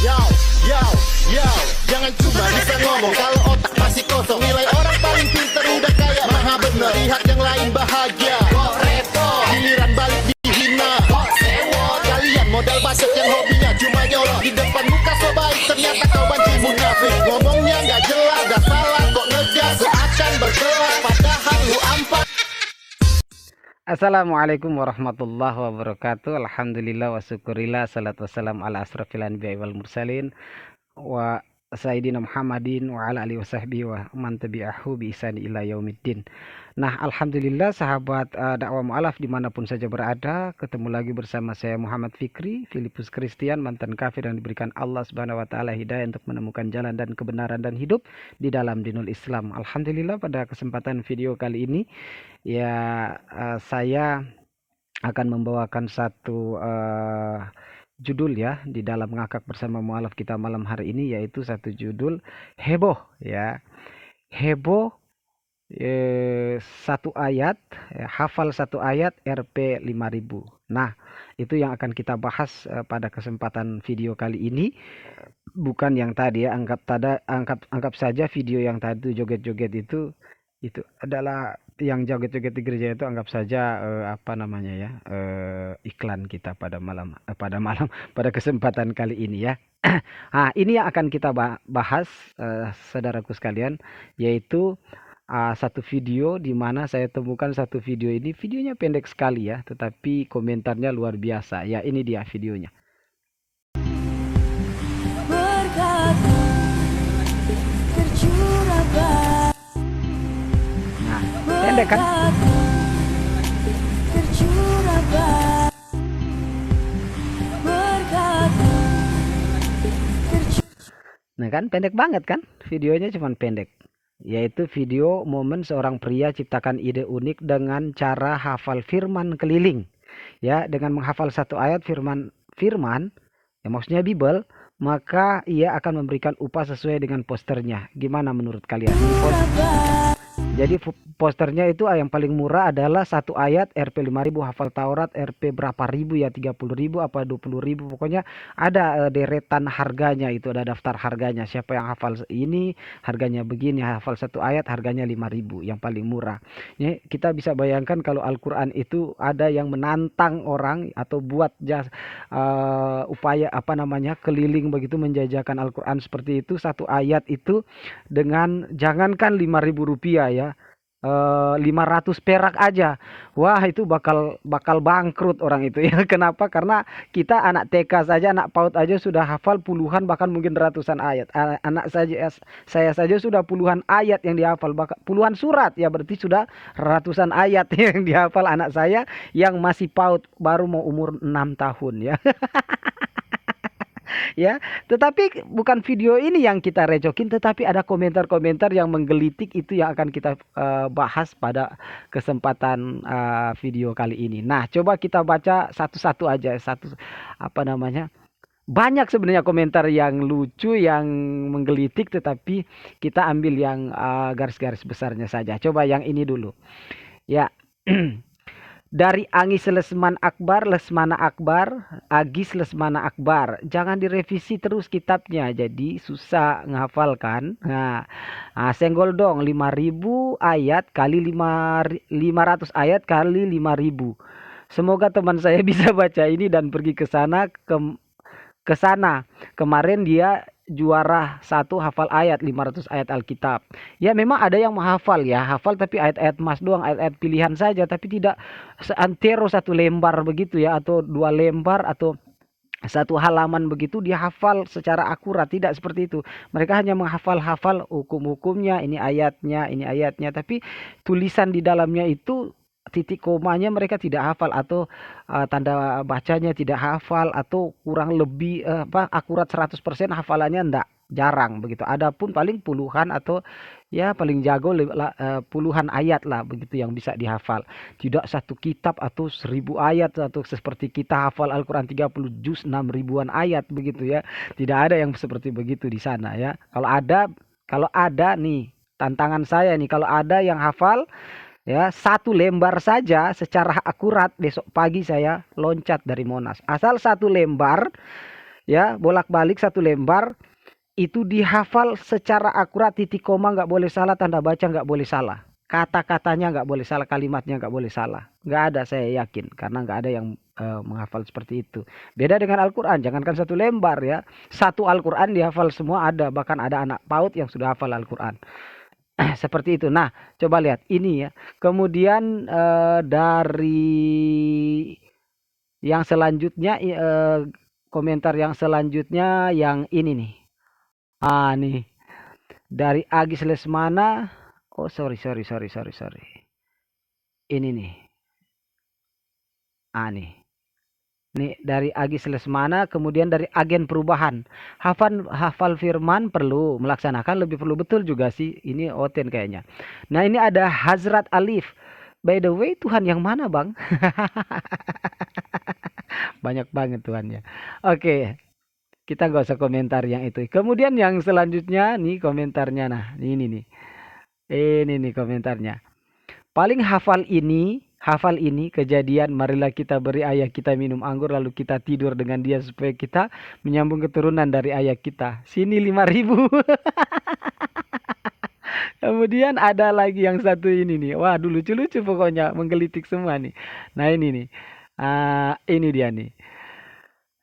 Yo, yo, yo, jangan cuma bisa ngomong kalau otak masih kosong. Nilai orang paling pintar udah kayak maha bener. Lihat yang lain bahagia, kok repot. Giliran balik dihina, kok sewot. Kalian modal bacot yang hobinya cuma nyolong. Di depan muka so baik, ternyata kau banci munafik. Ngomongnya nggak jelas, dah salah kok ngegas. Seakan berkelas, padahal lu ampas. Assalamualaikum warahmatullahi wabarakatuh. Alhamdulillah wa syukurillah, salatu wassalam ala asrafil anbiya wal mursalin wa sayyidina Muhammadin wa ala alihi wasahbihi wa man tabi'ahu bi ihsani ila yaumiddin. Nah, alhamdulillah sahabat dakwah mu'alaf dimanapun saja berada, ketemu lagi bersama saya Muhammad Fikri, Filipus Christian, mantan kafir yang diberikan Allah Subhanahu wa taala hidayah untuk menemukan jalan dan kebenaran dan hidup di dalam dinul Islam. Alhamdulillah pada kesempatan video kali ini saya akan membawakan satu judul ya di dalam ngakak bersama mualaf kita malam hari ini, yaitu satu judul heboh ya. Heboh satu ayat, hafal satu ayat RP 5000. Nah, itu yang akan kita bahas pada kesempatan video kali ini. Bukan yang tadi ya, anggap saja video yang tadi joget-joget itu adalah yang joget-joget di gereja, itu anggap saja iklan kita pada pada kesempatan kali ini ya. Nah, ini yang akan kita bahas saudaraku sekalian, yaitu satu video di mana saya temukan satu video ini. Videonya pendek sekali ya, tetapi komentarnya luar biasa. Ya, ini dia videonya. Nah, pendek kan? Nah kan, pendek banget kan? Videonya cuma pendek. Yaitu video momen seorang pria ciptakan ide unik dengan cara hafal firman keliling. Ya, dengan menghafal satu ayat firman yang maksudnya Bible, maka ia akan memberikan upah sesuai dengan posternya. Gimana menurut kalian? Jadi posternya itu yang paling murah adalah satu ayat RP 5000, hafal Taurat RP berapa ribu ya, 30.000 apa 20.000, pokoknya ada deretan harganya, itu ada daftar harganya. Siapa yang hafal ini harganya begini, hafal satu ayat harganya 5000 yang paling murah. Ya, kita bisa bayangkan kalau Al-Quran itu ada yang menantang orang atau buat upaya keliling begitu menjajakan Al-Quran seperti itu, satu ayat itu dengan jangankan 5.000 rupiah ya, 500 perak aja, wah itu bakal bangkrut orang itu ya. Kenapa? Karena kita anak TK saja, anak PAUD aja sudah hafal puluhan bahkan mungkin ratusan ayat. Saya saja sudah puluhan ayat yang dihafal, bahkan puluhan surat ya, berarti sudah ratusan ayat yang dihafal anak saya yang masih PAUD, baru mau umur 6 tahun ya. Ya, tetapi bukan video ini yang kita recokin, tetapi ada komentar-komentar yang menggelitik, itu yang akan kita bahas pada kesempatan video kali ini. Nah, coba kita baca satu-satu aja, banyak sebenarnya komentar yang lucu, yang menggelitik, tetapi kita ambil yang garis-garis besarnya saja. Coba yang ini dulu. Ya. Dari Agis Lesmana Akbar, jangan direvisi terus kitabnya, jadi susah menghafalkan. Nah, senggol dong, 5000 ayat kali 500 ayat kali 5000. Semoga teman saya bisa baca ini dan pergi ke sana. Kemarin dia juara satu hafal ayat 500 ayat Alkitab. Ya memang ada yang menghafal ya, hafal tapi ayat-ayat emas doang, ayat-ayat pilihan saja, tapi tidak seantero satu lembar begitu ya, atau 2 lembar atau satu halaman begitu dia hafal secara akurat. Tidak seperti itu. Mereka hanya menghafal hukum-hukumnya, ini ayatnya, tapi tulisan di dalamnya itu, titik komanya mereka tidak hafal, atau tanda bacanya tidak hafal, atau kurang lebih akurat 100% hafalannya enggak, jarang begitu. Adapun paling puluhan atau ya paling jago puluhan ayat lah begitu yang bisa dihafal. Tidak satu kitab atau 1000 ayat, atau seperti kita hafal Al-Quran 30 juz 6 ribuan ayat begitu ya. Tidak ada yang seperti begitu di sana ya. Kalau ada nih, tantangan saya nih, kalau ada yang hafal ya satu lembar saja secara akurat, besok pagi saya loncat dari Monas. Asal satu lembar ya, bolak-balik satu lembar itu dihafal secara akurat, titik koma nggak boleh salah, tanda baca nggak boleh salah, kata-katanya nggak boleh salah, kalimatnya nggak boleh salah. Nggak ada, saya yakin, karena nggak ada yang menghafal seperti itu. Beda dengan Al-Quran, jangankan satu lembar ya, satu Al-Quran dihafal semua ada, bahkan ada anak PAUD yang sudah hafal Al-Quran. Seperti itu. Nah, coba lihat ini ya. Kemudian dari yang selanjutnya, komentar yang selanjutnya yang ini nih. Nih dari Agis Lesmana. Oh, sorry. Ini nih. Nih dari Agis Lesmana, kemudian dari Agen Perubahan. Hafal firman perlu, melaksanakan lebih perlu, betul juga sih. Ini Oten kayaknya. Nah, ini ada Hazrat Alif. By the way, Tuhan yang mana, Bang? Banyak banget Tuhannya. Oke, kita gak usah komentar yang itu. Kemudian yang selanjutnya nih komentarnya. Nah, ini nih. Ini nih komentarnya. Paling hafal ini kejadian, marilah kita beri ayah kita minum anggur lalu kita tidur dengan dia supaya kita menyambung keturunan dari ayah kita. Sini 5.000. Kemudian ada lagi yang satu ini nih. Waduh, lucu-lucu pokoknya, menggelitik semua nih. Nah, ini nih. Ini dia nih.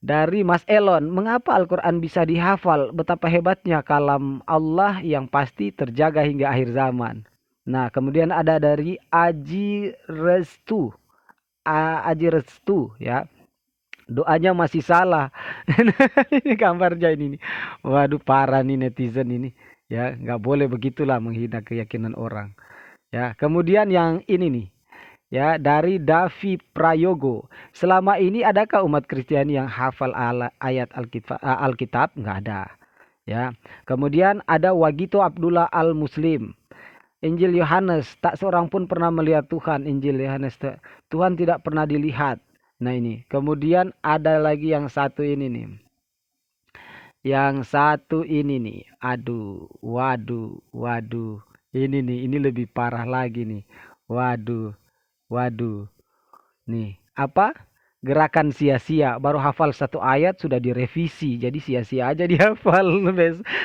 Dari Mas Elon, mengapa Al-Quran bisa dihafal? Betapa hebatnya kalam Allah yang pasti terjaga hingga akhir zaman. Nah, kemudian ada dari Aji Restu ya. Doanya masih salah. Ini gambarnya ini nih. Waduh, parah nih netizen ini. Ya, nggak boleh begitulah menghina keyakinan orang. Ya, kemudian yang ini nih. Ya, dari Davi Prayogo. Selama ini adakah umat Kristiani yang hafal ayat Alkitab? Nggak ada. Ya. Kemudian ada Wagito Abdullah Al-Muslim. Injil Yohanes, tak seorang pun pernah melihat Tuhan. Injil Yohanes, Tuhan tidak pernah dilihat. Nah, ini. Kemudian ada lagi yang satu ini nih. Yang satu ini nih. Aduh, waduh. Ini nih, ini lebih parah lagi nih. Waduh. Nih, apa? Gerakan sia-sia. Baru hafal satu ayat sudah direvisi. Jadi sia-sia aja dihafal.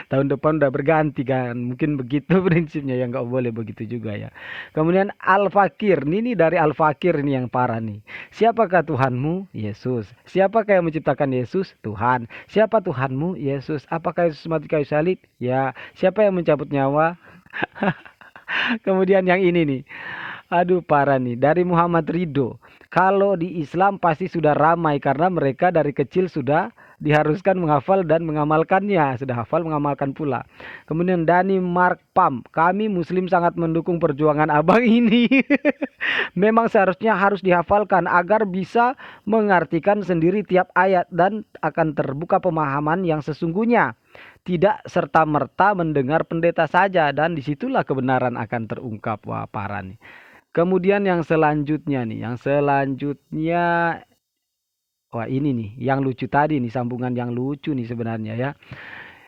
Tahun depan udah berganti kan. Mungkin begitu prinsipnya, yang nggak boleh begitu juga ya. Kemudian Al-Fakir. Ini dari Al-Fakir ini yang parah nih. Siapakah Tuhanmu? Yesus. Siapakah yang menciptakan Yesus? Tuhan. Siapa Tuhanmu? Yesus. Apakah Yesus mati kayu salib? Ya. Siapa yang mencabut nyawa? Kemudian yang ini nih. Aduh, parah nih. Dari Muhammad Ridho. Kalau di Islam pasti sudah ramai karena mereka dari kecil sudah diharuskan menghafal dan mengamalkannya. Sudah hafal, mengamalkan pula. Kemudian Dani Mark Pam. Kami Muslim sangat mendukung perjuangan abang ini. Memang seharusnya harus dihafalkan agar bisa mengartikan sendiri tiap ayat dan akan terbuka pemahaman yang sesungguhnya. Tidak serta-merta mendengar pendeta saja, dan disitulah kebenaran akan terungkap. Wah, parah nih. Kemudian yang selanjutnya nih, wah ini nih, yang lucu tadi nih, sambungan yang lucu nih sebenarnya ya.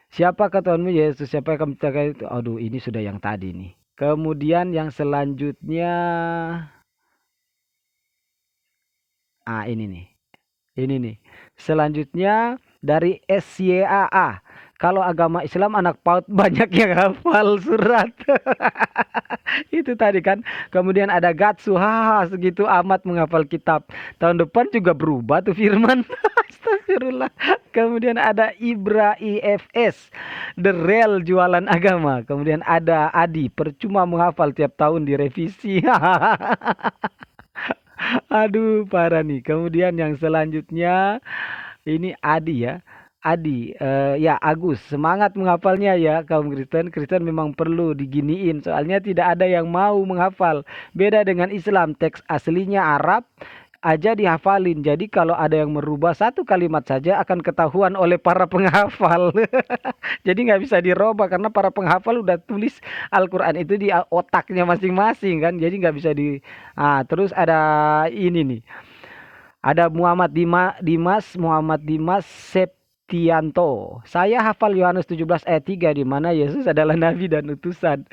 Siapakah Tuhanmu? Yesus. Siapa yang kamu percaya itu? Aduh, ini sudah yang tadi nih. Kemudian yang selanjutnya, ini nih. Selanjutnya dari SYAA. Kalau agama Islam anak PAUD banyak yang hafal surat. Itu tadi kan. Kemudian ada Gatsu, segitu amat menghafal kitab. Tahun depan juga berubah tuh firman. Astagfirullah. Kemudian ada Ibra IFS, The Real jualan agama. Kemudian ada Adi, percuma menghafal tiap tahun direvisi. Aduh, parah nih. Kemudian yang selanjutnya ini Adi ya. Ya Agus, semangat menghafalnya ya kaum Kristen. Kristen memang perlu diginiin, soalnya tidak ada yang mau menghafal. Beda dengan Islam, teks aslinya Arab aja dihafalin. Jadi kalau ada yang merubah satu kalimat saja akan ketahuan oleh para penghafal. Jadi nggak bisa dirubah karena para penghafal udah tulis Al-Quran itu di otaknya masing-masing kan. Jadi nggak bisa terus ada ini nih. Ada Muhammad Dimas Septianto. Saya hafal Yohanes 17 ayat 3 di mana Yesus adalah nabi dan utusan.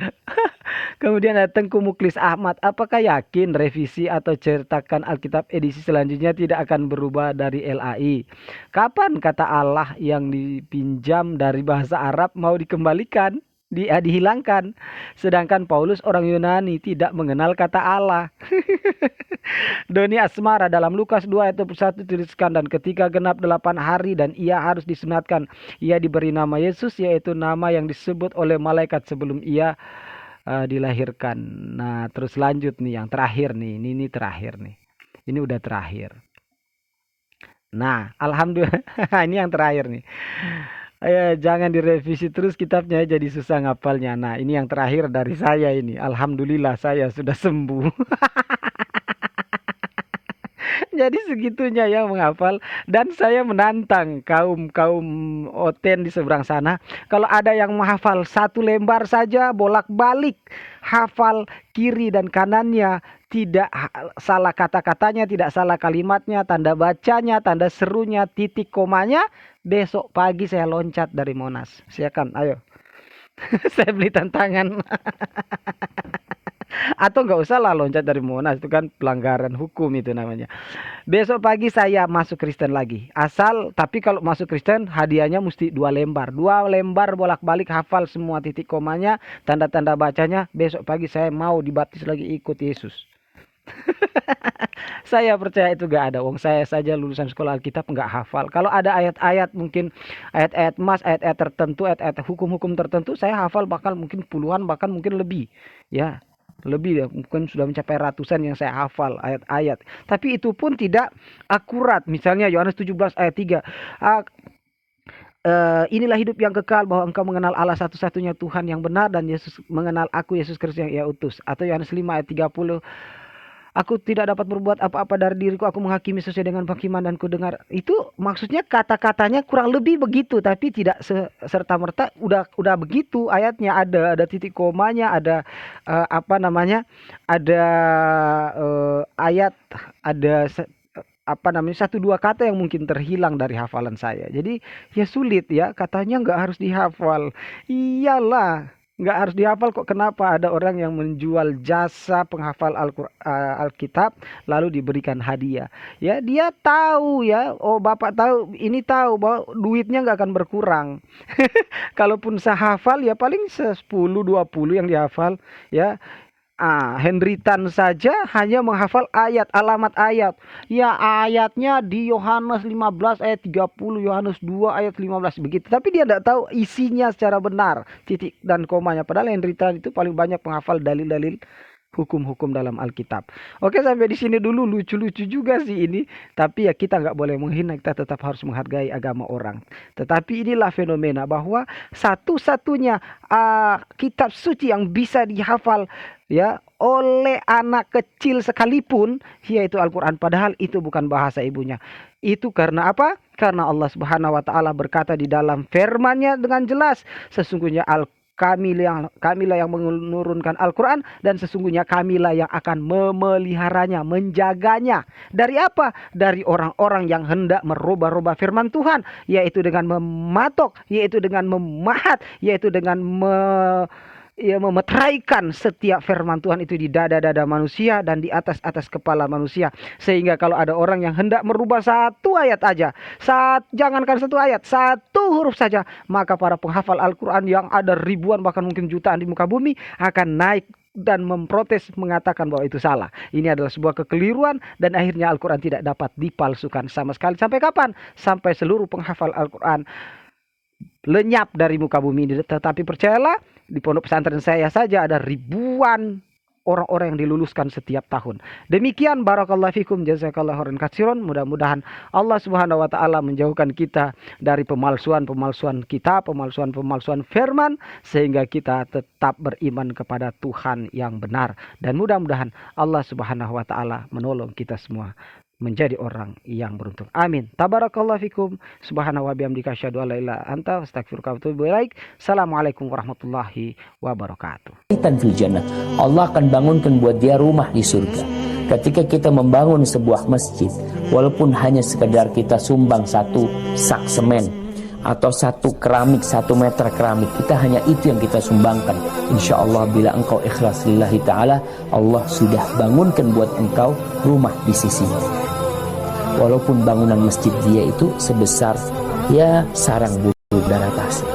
Kemudian ada Tengku Muklis Ahmad, apakah yakin revisi atau cetakan Alkitab edisi selanjutnya tidak akan berubah dari LAI? Kapan kata Allah yang dipinjam dari bahasa Arab mau dikembalikan? Dihilangkan. Sedangkan Paulus orang Yunani tidak mengenal kata Allah. Doni Asmara dalam Lukas 2 ayat 21 tuliskan, dan ketika genap 8 hari dan ia harus disunatkan, ia diberi nama Yesus, yaitu nama yang disebut oleh malaikat sebelum ia dilahirkan. Nah, terus lanjut nih yang terakhir nih. Ini terakhir nih. Ini udah terakhir. Nah, alhamdulillah ini yang terakhir nih. Jangan direvisi terus kitabnya, jadi susah ngapalnya. Nah, ini yang terakhir dari saya ini. Alhamdulillah saya sudah sembuh. Jadi segitunya ya menghafal, dan saya menantang kaum oten di seberang sana, kalau ada yang menghafal 1 lembar saja bolak-balik, hafal kiri dan kanannya, tidak salah kata-katanya, tidak salah kalimatnya, tanda bacanya, tanda serunya, titik komanya, besok pagi saya loncat dari Monas. Silakan, ayo. Saya beli tantangan. Atau nggak usah lah loncat dari Monas, itu kan pelanggaran hukum itu namanya. Besok pagi saya masuk Kristen lagi. Tapi kalau masuk Kristen hadiahnya mesti 2 lembar. 2 lembar bolak-balik hafal semua titik komanya, tanda-tanda bacanya. Besok pagi saya mau dibaptis lagi ikut Yesus. Saya percaya itu gak ada. Wong saya saja lulusan sekolah Alkitab nggak hafal. Kalau ada ayat-ayat, mungkin ayat-ayat emas, ayat-ayat tertentu, ayat-ayat hukum-hukum tertentu, saya hafal bahkan mungkin puluhan, bahkan mungkin lebih. Ya, lebih ya, mungkin sudah mencapai ratusan yang saya hafal ayat-ayat. Tapi itu pun tidak akurat. Misalnya Yohanes 17 ayat 3. Inilah hidup yang kekal, bahwa engkau mengenal Allah satu-satunya Tuhan yang benar, dan Yesus mengenal aku, Yesus Kristus yang ia utus. Atau Yohanes 5 ayat 30. Aku tidak dapat berbuat apa-apa dari diriku, aku menghakimi sesuai dengan penghakiman dan kudengar. Itu maksudnya kata-katanya kurang lebih begitu, tapi tidak serta-merta udah begitu ayatnya. Ada titik komanya, ada ada ayat, ada 1-2 kata yang mungkin terhilang dari hafalan saya. Jadi ya sulit ya, katanya nggak harus dihafal. Iyalah, nggak harus dihafal kok. Kenapa ada orang yang menjual jasa penghafal Alkitab lalu diberikan hadiah? Ya, dia tahu ya. Oh, Bapak tahu, ini tahu bahwa duitnya nggak akan berkurang. Kalaupun saya hafal ya paling 10-20 yang dihafal ya. Henry Tan saja hanya menghafal ayat, alamat ayat. Ya, ayatnya di Yohanes 15 ayat 30, Yohanes 2 ayat 15 begitu. Tapi dia tidak tahu isinya secara benar, titik dan komanya. Padahal Henry Tan itu paling banyak menghafal dalil-dalil hukum-hukum dalam Alkitab. Oke, sampai di sini dulu. Lucu-lucu juga sih ini. Tapi ya kita nggak boleh menghina, kita tetap harus menghargai agama orang. Tetapi inilah fenomena bahwa satu-satunya kitab suci yang bisa dihafal ya oleh anak kecil sekalipun yaitu Al-Quran, padahal itu bukan bahasa ibunya. Itu karena apa? Karena Allah Subhanahu wa taala berkata di dalam firman-Nya dengan jelas, sesungguhnya kamilah yang menurunkan Al-Quran, dan sesungguhnya kamilah yang akan memeliharanya, menjaganya. Dari apa? Dari orang-orang yang hendak merubah-rubah firman Tuhan, yaitu dengan mematok, yaitu dengan memahat, yaitu dengan memeteraikan setiap firman Tuhan itu di dada-dada manusia dan di atas kepala manusia. Sehingga kalau ada orang yang hendak merubah 1 ayat aja, jangankan 1 ayat, 1 huruf saja, maka para penghafal Al-Quran yang ada ribuan bahkan mungkin jutaan di muka bumi akan naik dan memprotes, mengatakan bahwa itu salah. Ini adalah sebuah kekeliruan, dan akhirnya Al-Quran tidak dapat dipalsukan sama sekali. Sampai kapan? Sampai seluruh penghafal Al-Quran lenyap dari muka bumi ini. Tetapi percayalah, di pondok pesantren saya saja ada ribuan orang-orang yang diluluskan setiap tahun. Demikian, barakallahu fikum, jazakallahu khairan katsiran. Mudah-mudahan Allah Subhanahu wa taala menjauhkan kita dari pemalsuan-pemalsuan kitab, pemalsuan-pemalsuan firman, sehingga kita tetap beriman kepada Tuhan yang benar, dan mudah-mudahan Allah Subhanahu wa taala menolong kita semua menjadi orang yang beruntung. Amin. Tabarakallahu fikum. Subhanahu wa bihamdika asyhadu an la ilaha illa anta astaghfiruka wa atubu ilaik. Assalamualaikum warahmatullahi wabarakatuh. Fil jannah. Allah akan bangunkan buat dia rumah di surga. Ketika kita membangun sebuah masjid, walaupun hanya sekedar kita sumbang 1 sak semen atau 1 keramik, 1 meter keramik, kita hanya itu yang kita sumbangkan. Insya Allah bila engkau ikhlas lillahi ta'ala, Allah sudah bangunkan buat engkau rumah di sisinya. Walaupun bangunan masjid dia itu sebesar ya sarang burung darah tasik,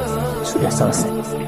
sudah selesai.